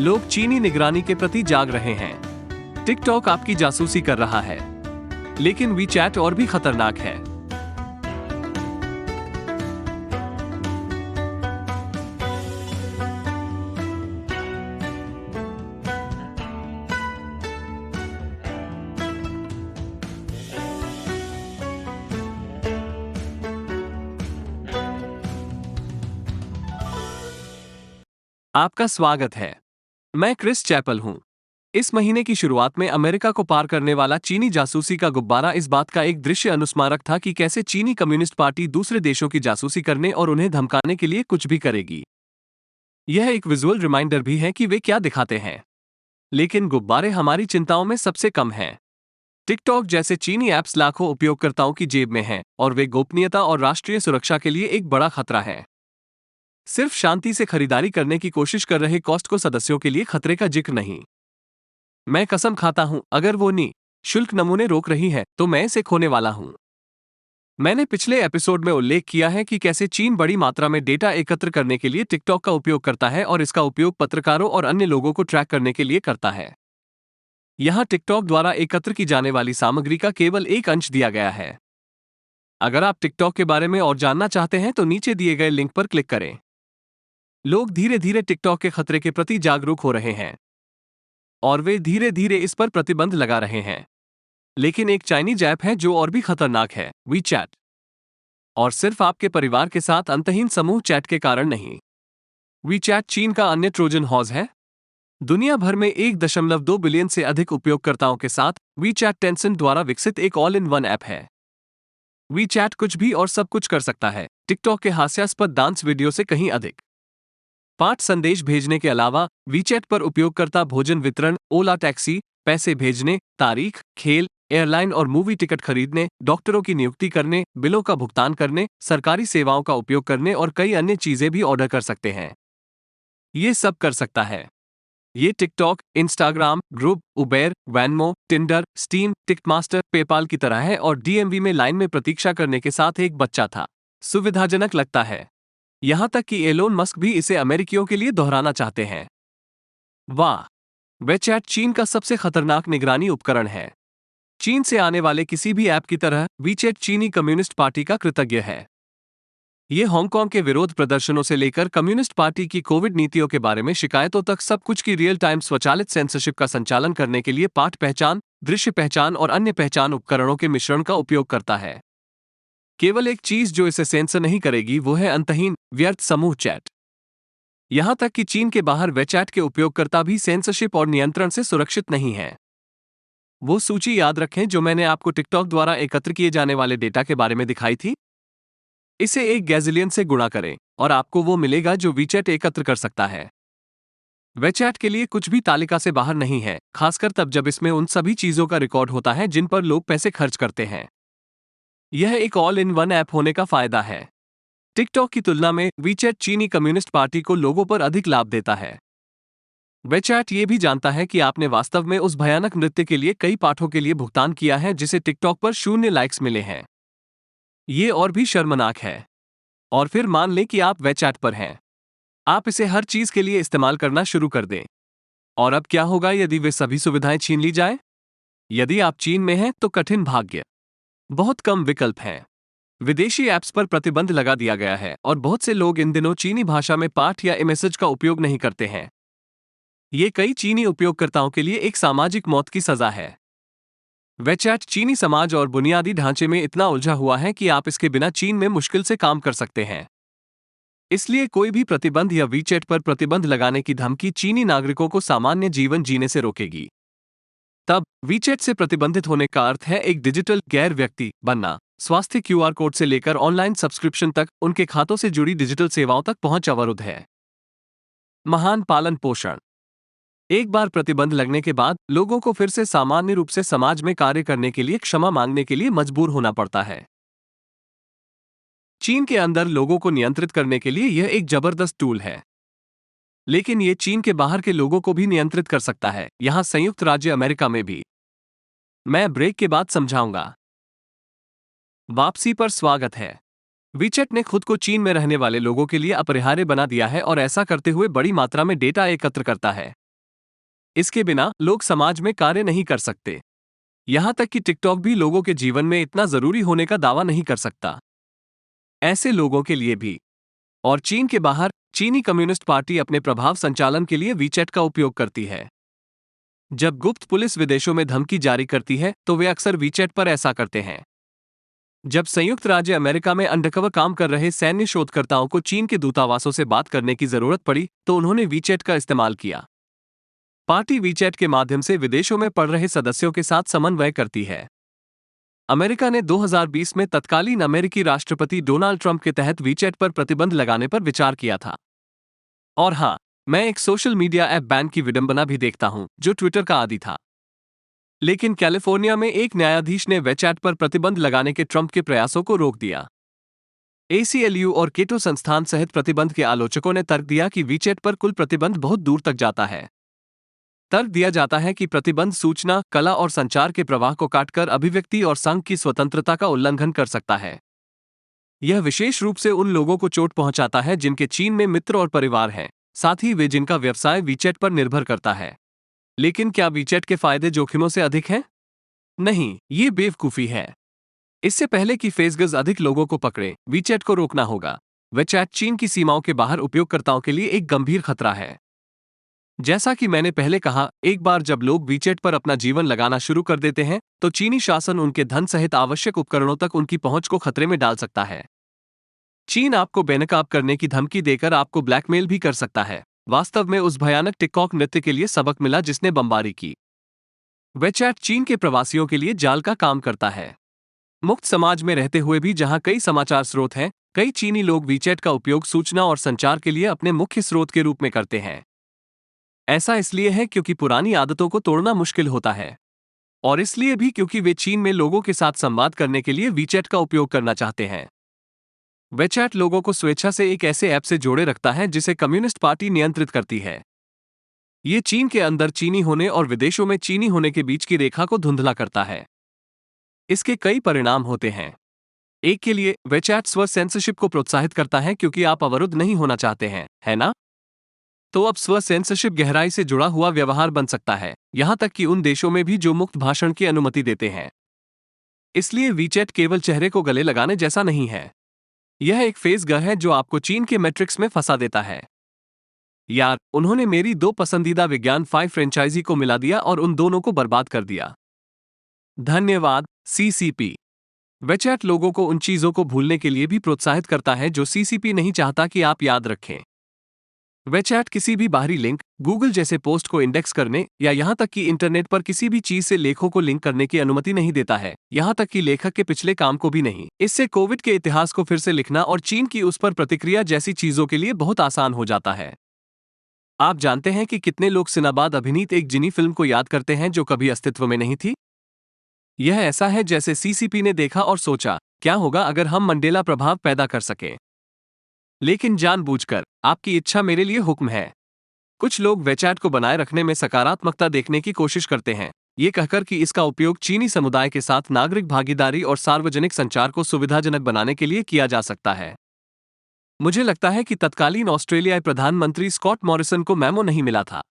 लोग चीनी निगरानी के प्रति जाग रहे हैं। टिकटॉक आपकी जासूसी कर रहा है, लेकिन वीचैट और भी खतरनाक है। आपका स्वागत है। मैं क्रिस चैपल हूं। इस महीने की शुरुआत में अमेरिका को पार करने वाला चीनी जासूसी का गुब्बारा इस बात का एक दृश्य अनुस्मारक था कि कैसे चीनी कम्युनिस्ट पार्टी दूसरे देशों की जासूसी करने और उन्हें धमकाने के लिए कुछ भी करेगी। यह एक विजुअल रिमाइंडर भी है कि वे क्या दिखाते हैं। लेकिन गुब्बारे हमारी चिंताओं में सबसे कम हैं। टिकटॉक जैसे चीनी ऐप्स लाखों उपयोगकर्ताओं की जेब में हैं और वे गोपनीयता और राष्ट्रीय सुरक्षा के लिए एक बड़ा खतरा है। सिर्फ शांति से खरीदारी करने की कोशिश कर रहे कॉस्टको सदस्यों के लिए खतरे का जिक्र नहीं। मैं कसम खाता हूं, अगर वो शुल्क नमूने रोक रही है तो मैं इसे खोने वाला हूं। मैंने पिछले एपिसोड में उल्लेख किया है कि कैसे चीन बड़ी मात्रा में डेटा एकत्र करने के लिए टिकटॉक का उपयोग करता है और इसका उपयोग पत्रकारों और अन्य लोगों को ट्रैक करने के लिए करता है। यहां टिकटॉक द्वारा एकत्र की जाने वाली सामग्री का केवल एक अंश दिया गया है। अगर आप टिकटॉक के बारे में और जानना चाहते हैं तो नीचे दिए गए लिंक पर क्लिक करें। लोग धीरे धीरे टिकटॉक के खतरे के प्रति जागरूक हो रहे हैं और वे धीरे धीरे इस पर प्रतिबंध लगा रहे हैं। लेकिन एक चाइनीज ऐप है जो और भी खतरनाक है, वीचैट। और सिर्फ आपके परिवार के साथ अंतहीन समूह चैट के कारण नहीं। वीचैट चीन का अन्य ट्रोजन हॉर्स है। दुनिया भर में 1.2 बिलियन से अधिक उपयोगकर्ताओं के साथ वीचैट टेंसेंट द्वारा विकसित एक ऑल इन वन ऐप है। वीचैट कुछ भी और सब कुछ कर सकता है, टिकटॉक के हास्यास्पद डांस वीडियो से कहीं अधिक। पाठ संदेश भेजने के अलावा वीचैट पर उपयोगकर्ता भोजन वितरण, ओला टैक्सी, पैसे भेजने, तारीख, खेल, एयरलाइन और मूवी टिकट खरीदने, डॉक्टरों की नियुक्ति करने, बिलों का भुगतान करने, सरकारी सेवाओं का उपयोग करने और कई अन्य चीजें भी ऑर्डर कर सकते हैं। ये सब कर सकता है। ये TikTok, Instagram, group, Uber, Venmo, Tinder, Steam, Ticketmaster, PayPal की तरह है और डीएमवी में लाइन में प्रतीक्षा करने के साथ एक बच्चा था। सुविधाजनक लगता है, यहां तक कि एलोन मस्क भी इसे अमेरिकियों के लिए दोहराना चाहते हैं। वाह! वीचैट चीन का सबसे खतरनाक निगरानी उपकरण है। चीन से आने वाले किसी भी ऐप की तरह वीचैट चीनी कम्युनिस्ट पार्टी का कृतज्ञ है। ये हांगकांग के विरोध प्रदर्शनों से लेकर कम्युनिस्ट पार्टी की कोविड नीतियों के बारे में शिकायतों तक सब कुछ की रियल टाइम स्वचालित सेंसरशिप का संचालन करने के लिए पाठ पहचान, दृश्य पहचान और अन्य पहचान उपकरणों के मिश्रण का उपयोग करता है। केवल एक चीज जो इसे सेंसर नहीं करेगी वो है अंतहीन, व्यर्थ समूह चैट। यहां तक कि चीन के बाहर वीचैट के उपयोगकर्ता भी सेंसरशिप और नियंत्रण से सुरक्षित नहीं हैं। वो सूची याद रखें जो मैंने आपको टिकटॉक द्वारा एकत्र किए जाने वाले डेटा के बारे में दिखाई थी। इसे एक गैजिलियन से गुणा करें और आपको वो मिलेगा जो वीचैट एकत्र कर सकता है। वीचैट के लिए कुछ भी तालिका से बाहर नहीं है, खासकर तब जब इसमें उन सभी चीजों का रिकॉर्ड होता है जिन पर लोग पैसे खर्च करते हैं। यह एक ऑल इन वन ऐप होने का फायदा है। टिकटॉक की तुलना में वीचैट चीनी कम्युनिस्ट पार्टी को लोगों पर अधिक लाभ देता है। वीचैट ये भी जानता है कि आपने वास्तव में उस भयानक नृत्य के लिए कई पाठों के लिए भुगतान किया है जिसे टिकटॉक पर 0 लाइक्स मिले हैं। ये और भी शर्मनाक है। और फिर मान लें कि आप वीचैट पर हैं। आप इसे हर चीज के लिए इस्तेमाल करना शुरू कर दें। और अब क्या होगा यदि वे सभी सुविधाएं छीन ली जाए? यदि आप चीन में हैं तो कठिन भाग्य। बहुत कम विकल्प हैं। विदेशी ऐप्स पर प्रतिबंध लगा दिया गया है और बहुत से लोग इन दिनों चीनी भाषा में पाठ या इमेज का उपयोग नहीं करते हैं। ये कई चीनी उपयोगकर्ताओं के लिए एक सामाजिक मौत की सजा है। वीचैट चीनी समाज और बुनियादी ढांचे में इतना उलझा हुआ है कि आप इसके बिना चीन में मुश्किल से काम कर सकते हैं। इसलिए कोई भी प्रतिबंध या वीचैट पर प्रतिबंध लगाने की धमकी चीनी नागरिकों को सामान्य जीवन जीने से रोकेगी। तब वीचैट से प्रतिबंधित होने का अर्थ है एक डिजिटल गैर व्यक्ति बनना। स्वास्थ्य क्यूआर कोड से लेकर ऑनलाइन सब्सक्रिप्शन तक उनके खातों से जुड़ी डिजिटल सेवाओं तक पहुंच अवरुद्ध है। महान पालन पोषण। एक बार प्रतिबंध लगने के बाद लोगों को फिर से सामान्य रूप से समाज में कार्य करने के लिए क्षमा मांगने के लिए मजबूर होना पड़ता है। चीन के अंदर लोगों को नियंत्रित करने के लिए यह एक जबरदस्त टूल है, लेकिन यह चीन के बाहर के लोगों को भी नियंत्रित कर सकता है, यहां संयुक्त राज्य अमेरिका में भी। मैं ब्रेक के बाद समझाऊंगा। वापसी पर स्वागत है। वीचैट ने खुद को चीन में रहने वाले लोगों के लिए अपरिहार्य बना दिया है और ऐसा करते हुए बड़ी मात्रा में डेटा एकत्र करता है। इसके बिना लोग समाज में कार्य नहीं कर सकते। यहां तक कि टिकटॉक भी लोगों के जीवन में इतना जरूरी होने का दावा नहीं कर सकता। ऐसे लोगों के लिए भी और चीन के बाहर चीनी कम्युनिस्ट पार्टी अपने प्रभाव संचालन के लिए वीचैट का उपयोग करती है। जब गुप्त पुलिस विदेशों में धमकी जारी करती है तो वे अक्सर वीचैट पर ऐसा करते हैं। जब संयुक्त राज्य अमेरिका में अंडरकवर काम कर रहे सैन्य शोधकर्ताओं को चीन के दूतावासों से बात करने की जरूरत पड़ी तो उन्होंने वीचैट का इस्तेमाल किया। पार्टी वीचैट के माध्यम से विदेशों में पढ़ रहे सदस्यों के साथ समन्वय करती है। अमेरिका ने 2020 में तत्कालीन अमेरिकी राष्ट्रपति डोनाल्ड ट्रंप के तहत वीचैट पर प्रतिबंध लगाने पर विचार किया था। और हाँ, मैं एक सोशल मीडिया ऐप बैन की विडंबना भी देखता हूं जो ट्विटर का आदी था। लेकिन कैलिफोर्निया में एक न्यायाधीश ने वीचैट पर प्रतिबंध लगाने के ट्रंप के प्रयासों को रोक दिया। ACLU और केटो संस्थान सहित प्रतिबंध के आलोचकों ने तर्क दिया कि वीचैट पर कुल प्रतिबंध बहुत दूर तक जाता है। तर्क दिया जाता है कि प्रतिबंध सूचना, कला और संचार के प्रवाह को काटकर अभिव्यक्ति और संघ की स्वतंत्रता का उल्लंघन कर सकता है। यह विशेष रूप से उन लोगों को चोट पहुंचाता है जिनके चीन में मित्र और परिवार हैं, साथ ही वे जिनका व्यवसाय वीचैट पर निर्भर करता है। लेकिन क्या वीचैट के फायदे जोखिमों से अधिक हैं? नहीं, ये बेवकूफी है। इससे पहले कि फेसगज अधिक लोगों को पकड़े, वीचैट को रोकना होगा। वीचैट चीन की सीमाओं के बाहर उपयोगकर्ताओं के लिए एक गंभीर खतरा है। जैसा कि मैंने पहले कहा, एक बार जब लोग वीचैट पर अपना जीवन लगाना शुरू कर देते हैं तो चीनी शासन उनके धन सहित आवश्यक उपकरणों तक उनकी पहुंच को खतरे में डाल सकता है। चीन आपको बेनकाब करने की धमकी देकर आपको ब्लैकमेल भी कर सकता है। वास्तव में उस भयानक टिकटॉक नृत्य के लिए सबक मिला जिसने बमबारी की। वीचैट चीन के प्रवासियों के लिए जाल का काम करता है। मुक्त समाज में रहते हुए भी जहां कई समाचार स्रोत हैं, कई चीनी लोग वीचैट का उपयोग सूचना और संचार के लिए अपने मुख्य स्रोत के रूप में करते हैं। ऐसा इसलिए है क्योंकि पुरानी आदतों को तोड़ना मुश्किल होता है, और इसलिए भी क्योंकि वे चीन में लोगों के साथ संवाद करने के लिए वीचैट का उपयोग करना चाहते हैं। वीचैट लोगों को स्वेच्छा से एक ऐसे ऐप से जोड़े रखता है जिसे कम्युनिस्ट पार्टी नियंत्रित करती है। ये चीन के अंदर चीनी होने और विदेशों में चीनी होने के बीच की रेखा को धुंधला करता है। इसके कई परिणाम होते हैं। एक के लिए, वीचैट स्व सेंसरशिप को प्रोत्साहित करता है क्योंकि आप अवरुद्ध नहीं होना चाहते हैं, है ना? तो अब स्व सेंसरशिप गहराई से जुड़ा हुआ व्यवहार बन सकता है, यहां तक कि उन देशों में भी जो मुक्त भाषण की अनुमति देते हैं। इसलिए वीचैट केवल चेहरे को गले लगाने जैसा नहीं है। यह एक फेस ग है जो आपको चीन के मैट्रिक्स में फंसा देता है। यार, उन्होंने मेरी 2 पसंदीदा विज्ञान 5 फ्रेंचाइजी को मिला दिया और उन दोनों को बर्बाद कर दिया। धन्यवाद, CCP। वीचैट लोगों को उन चीजों को भूलने के लिए भी प्रोत्साहित करता है जो CCP नहीं चाहता कि आप याद रखें। वीचैट किसी भी बाहरी लिंक, गूगल जैसे पोस्ट को इंडेक्स करने या यहां तक कि इंटरनेट पर किसी भी चीज से लेखों को लिंक करने की अनुमति नहीं देता है, यहां तक कि लेखक के पिछले काम को भी नहीं। इससे कोविड के इतिहास को फिर से लिखना और चीन की उस पर प्रतिक्रिया जैसी चीजों के लिए बहुत आसान हो जाता है। आप जानते हैं कि कितने लोग सिनाबाद अभिनीत एक जिनी फिल्म को याद करते हैं जो कभी अस्तित्व में नहीं थी? यह ऐसा है जैसे CCP ने देखा और सोचा, क्या होगा अगर हम मंडेला प्रभाव पैदा कर सकें? लेकिन जानबूझकर, आपकी इच्छा मेरे लिए हुक्म है। कुछ लोग वीचैट को बनाए रखने में सकारात्मकता देखने की कोशिश करते हैं, ये कहकर कि इसका उपयोग चीनी समुदाय के साथ नागरिक भागीदारी और सार्वजनिक संचार को सुविधाजनक बनाने के लिए किया जा सकता है। मुझे लगता है कि तत्कालीन ऑस्ट्रेलियाई प्रधानमंत्री स्कॉट मॉरिसन को मेमो नहीं मिला था।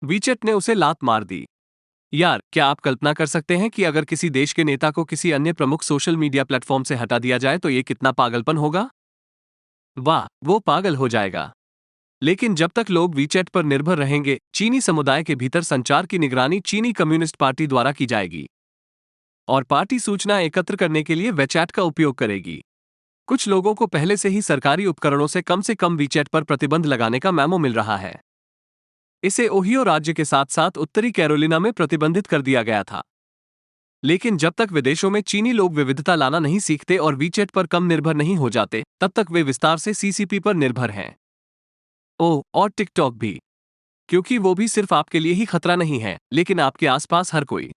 वीचैट ने उसे लात मार दी। यार, क्या आप कल्पना कर सकते हैं कि अगर किसी देश के नेता को किसी अन्य प्रमुख सोशल मीडिया प्लेटफॉर्म से हटा दिया जाए तो ये कितना पागलपन होगा? वाह, वो पागल हो जाएगा। लेकिन जब तक लोग वीचैट पर निर्भर रहेंगे, चीनी समुदाय के भीतर संचार की निगरानी चीनी कम्युनिस्ट पार्टी द्वारा की जाएगी। और पार्टी सूचना एकत्र करने के लिए वीचैट का उपयोग करेगी। कुछ लोगों को पहले से ही सरकारी उपकरणों से कम वीचैट पर प्रतिबंध लगाने का मेमो मिल रहा है। इसे ओहियो राज्य के साथ साथ उत्तरी कैरोलिना में प्रतिबंधित कर दिया गया था। लेकिन जब तक विदेशों में चीनी लोग विविधता लाना नहीं सीखते और वीचैट पर कम निर्भर नहीं हो जाते, तब तक वे विस्तार से CCP पर निर्भर हैं। ओह, और टिकटॉक भी, क्योंकि वो भी सिर्फ आपके लिए ही खतरा नहीं है, लेकिन आपके आसपास हर कोई।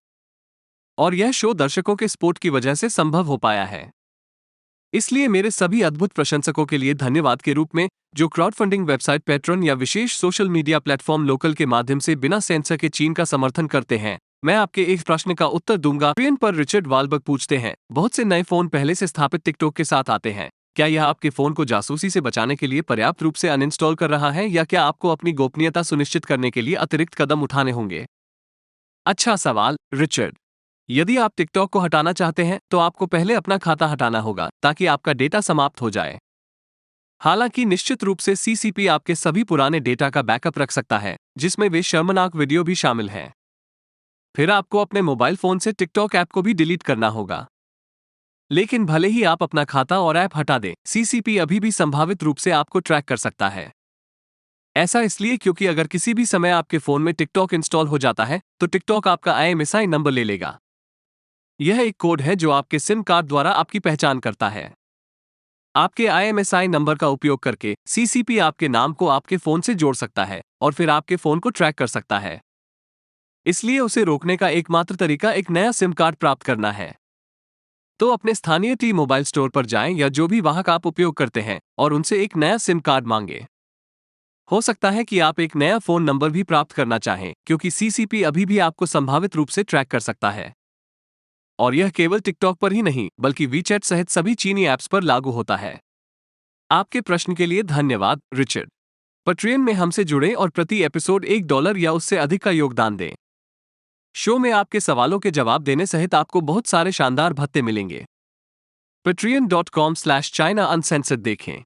और यह शो दर्शकों के सपोर्ट की वजह से संभव हो पाया है। इसलिए मेरे सभी अद्भुत प्रशंसकों के लिए धन्यवाद के रूप में, जो क्राउडफंडिंग वेबसाइट पेट्रन या विशेष सोशल मीडिया प्लेटफॉर्म लोकल के माध्यम से बिना सेंसर के चीन का समर्थन करते हैं। मैं आपके एक प्रश्न का उत्तर दूंगा। पर रिचर्ड वालबर्ग पूछते हैं, बहुत से नए फोन पहले से स्थापित टिकटॉक के साथ आते हैं, क्या यह आपके फोन को जासूसी से बचाने के लिए पर्याप्त रूप से अनइंस्टॉल कर रहा है, या क्या आपको अपनी गोपनीयता सुनिश्चित करने के लिए अतिरिक्त कदम उठाने होंगे? अच्छा सवाल, रिचर्ड। यदि आप टिकटॉक को हटाना चाहते हैं तो आपको पहले अपना खाता हटाना होगा ताकि आपका डेटा समाप्त हो जाए। हालांकि निश्चित रूप से सीसीपी आपके सभी पुराने डेटा का बैकअप रख सकता है, जिसमें वे शर्मनाक वीडियो भी शामिल हैं। फिर आपको अपने मोबाइल फोन से टिकटॉक ऐप को भी डिलीट करना होगा। लेकिन भले ही आप अपना खाता और ऐप हटा दें, सीसीपी अभी भी संभावित रूप से आपको ट्रैक कर सकता है। ऐसा इसलिए क्योंकि अगर किसी भी समय आपके फोन में टिकटॉक इंस्टॉल हो जाता है तो टिकटॉक आपका आईएमईआई नंबर ले लेगा। यह एक कोड है जो आपके सिम कार्ड द्वारा आपकी पहचान करता है। आपके आईएमईआई नंबर का उपयोग करके सीसीपी आपके नाम को आपके फोन से जोड़ सकता है और फिर आपके फोन को ट्रैक कर सकता है। इसलिए उसे रोकने का एकमात्र तरीका एक नया सिम कार्ड प्राप्त करना है। तो अपने स्थानीय टी मोबाइल स्टोर पर जाएं या जो भी वाहक आप उपयोग करते हैं और उनसे एक नया सिम कार्ड मांगें। हो सकता है कि आप एक नया फोन नंबर भी प्राप्त करना चाहें, क्योंकि सीसीपी अभी भी आपको संभावित रूप से ट्रैक कर सकता है। और यह केवल टिकटॉक पर ही नहीं बल्कि वीचैट सहित सभी चीनी ऐप्स पर लागू होता है। आपके प्रश्न के लिए धन्यवाद, रिचर्ड। पैट्रियन में हमसे जुड़ें और प्रति एपिसोड $1 या उससे अधिक का योगदान दें। शो में आपके सवालों के जवाब देने सहित आपको बहुत सारे शानदार भत्ते मिलेंगे। patreon.com/China Uncensored देखें।